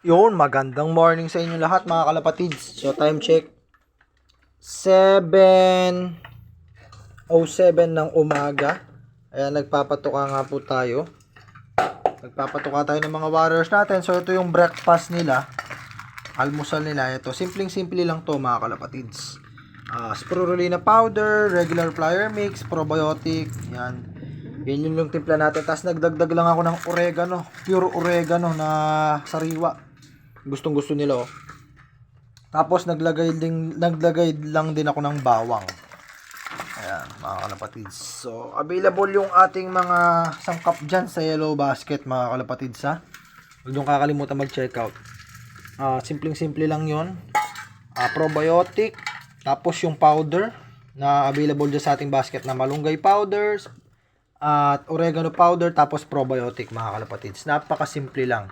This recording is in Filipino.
Yun, magandang morning sa inyo lahat mga kalapatids. So time check, 7:07 ng umaga. Ayan, nagpapatuka nga po tayo. Nagpapatuka tayo ng mga warriors natin. So ito yung breakfast nila. Almusal nila. Ito, simpleng-simple lang to mga kalapatids. Spirulina powder, regular flour mix, probiotic. Yan. Yan yung timpla natin. Tapos nagdagdag lang ako ng oregano. Pure oregano na sariwa. Gustong gusto nila oh. Tapos naglagay lang din ako ng bawang. Ayan, mga kalapatids. So, available yung ating mga sangkap dyan sa Yellow Basket, mga kalapatids ha. Huwag niyong kakalimutan mag-check out. Simpleng-simple lang yon. Probiotic. Tapos yung powder na available dyan sa ating basket na malunggay powders at oregano powder tapos probiotic mga kalapatids. Napakasimple lang.